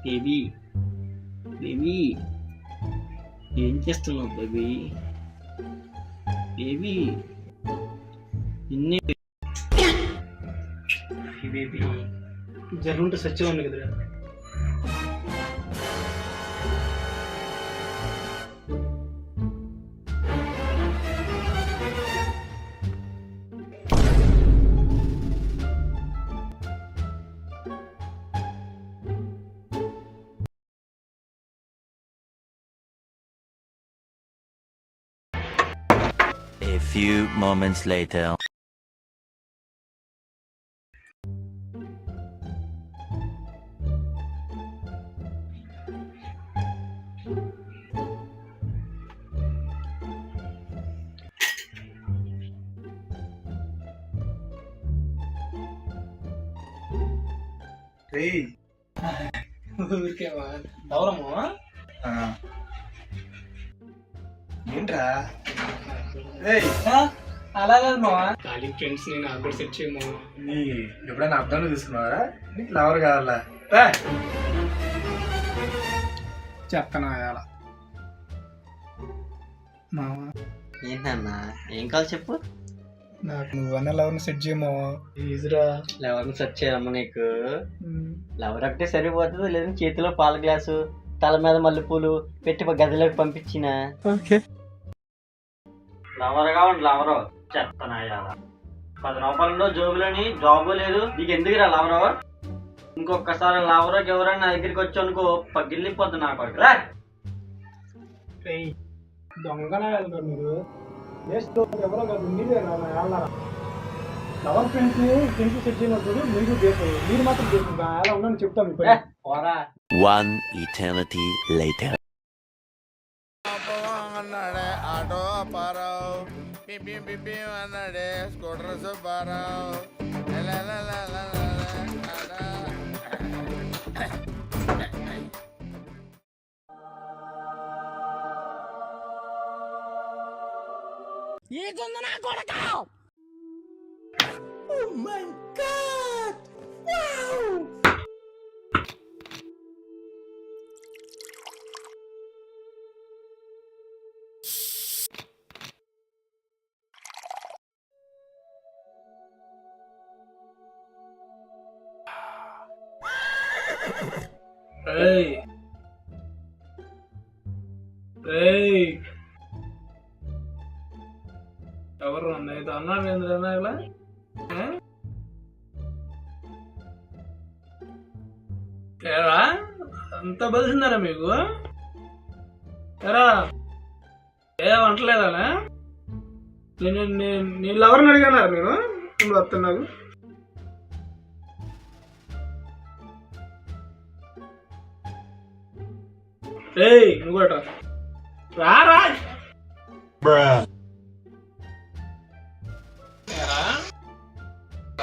Baby baby ఏం చేస్తున్నావు baby? Baby నిన్నే బేబీ జరుగుంటే సత్యం ఉంది కదరా. A few moments later. ఊరికేవా దౌరము ఏంట్రా అలా కాదు మా ఖాళీ ఫ్రెండ్స్ ని నాకు కూడా సెట్ చేయమో. నీ ఎప్పుడైనా అర్థంలో తీసుకున్నావరా? నీకు లవర్ కావాలా? చెప్తాను అలా మావా. ఏంటన్నా ఏం కావాలి చెప్పు. నాకు నువ్వన్న లవర్ని సెట్ చేయమో. ఈజీరా లెవెన్ సెర్చ్ చేయమ్మా. నీకు లవర్ ఒకటే సరిపోతుంది, లేదంటే చేతిలో పాల గ్లాసు, తల మీద మల్లెపూలు పెట్టి గదిలోకి పంపించిన లవర్ కావండి. లవరు చెప్తానా 10 రూపాయలు జోబులని జాబు లేదు. నీకు ఎందుకురా లవరు? ఇంకొకసారి లవరు ఎవరైనా నా దగ్గరికి వచ్చి అనుకో పగిలిపోద్ది నా కొడుకు. దొంగనా వెళ్తారు మీరు. ఎవరో కాదు మీరే లవర్ ఫ్రెండ్స్ ని ఫ్రెండ్స్ సెట్ చేయనప్పుడు మీరు మాత్రం చేసుకుంటా అలా ఉన్నాను చెప్తాను. One eternity later. Auto Apparao అన్నాడే స్కూటర్ సుబ్బారావు. ఎవరు అన్నయ్య అన్నాడు ఏంద్రన్నా ఇలా ఏరా అంత బలిసిందారా మీకు? ఎరా ఏమంటలేదా? నేను ఎవరిని అడిగానారా నేను? నువ్వు వస్తున్నావు నువ్వు కూడా రారా.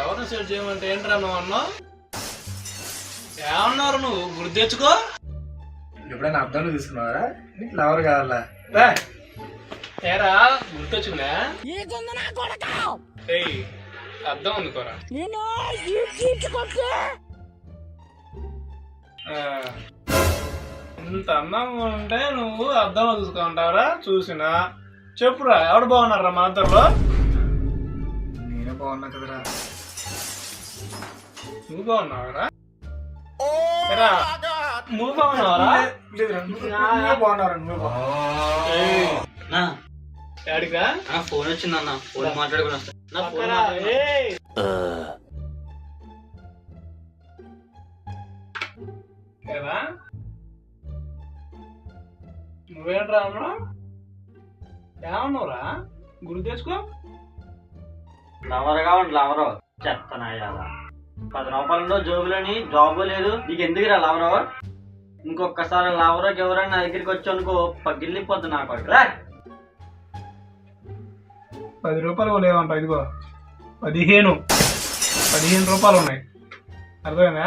ఎవరిని సెట్ చేయమంటే ఏంట్రా నువ్వు అన్నావు? ఏమన్నారు నువ్వు? గుర్తు తెచ్చుకో. ఎప్పుడైనా అర్థంలో తీసుకున్నావరా? నీకు లవర్ కావాలా? ఏరా గుర్తొచ్చిందా? అర్థం అందుకోరా. ఇంత అందంగా ఉంటే నువ్వు అర్థంలో చూసుకుంటావరా? చూసినా చెప్పురా ఎవడు బాగున్నారా మా ఇద్దరులో? నేనే బాగున్నా కదరా. నువ్వు బాగున్నావరా? నువ్వు బాగున్నావరా? నువ్వే బాగున్నారా? నువ్వే బాగున్నా. డాడీగా ఫోన్ వచ్చిందన్న, ఫోన్ మాట్లాడుకుని వస్తా. నువ్వేంట్రా అన్నా? ఏమన్నావురా? గుర్తు తెచ్చుకో. లవర్ కావండి. లవరు చెప్తానా 10 రూపాయలు జోబులని జాబు లేదు. నీకు ఎందుకురా లవరు? ఇంకొకసారి లవరు ఎవరైనా నా దగ్గరికి వచ్చి అనుకో పగిలిపోద్ది నా కొడుకు. 10 రూపాయలు లేవంట. ఇదిగో 15 రూపాయలు ఉన్నాయి. అర్థమైనా?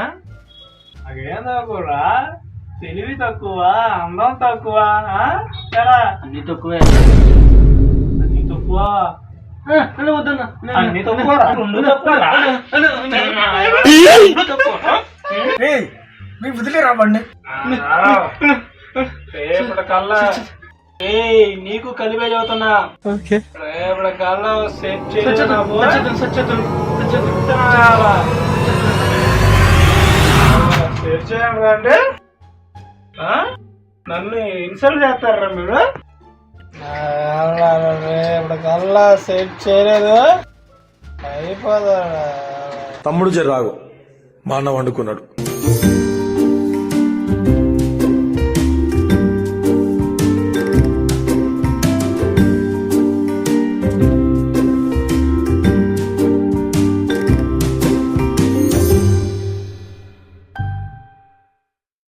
అదేం తక్కువరా? తెలివి తక్కువ, అందం తక్కువ. అన్ని తక్కువే. అన్ని తక్కువ. అన్ని తక్కువ. మీకు వదిలేరా బండి? రేపటి కల్లా నీకు కలిపే చదువుతున్నా. రేపటి కల్లా సెట్ చేయాలంటే నన్ను ఇన్సల్ట్ చేస్తారా మీరు? రేపటి కల్లా సెట్ చేయలేదు అయిపోదా. తమ్ముడు జర్రాగు మా అన్న వండుకున్నాడు.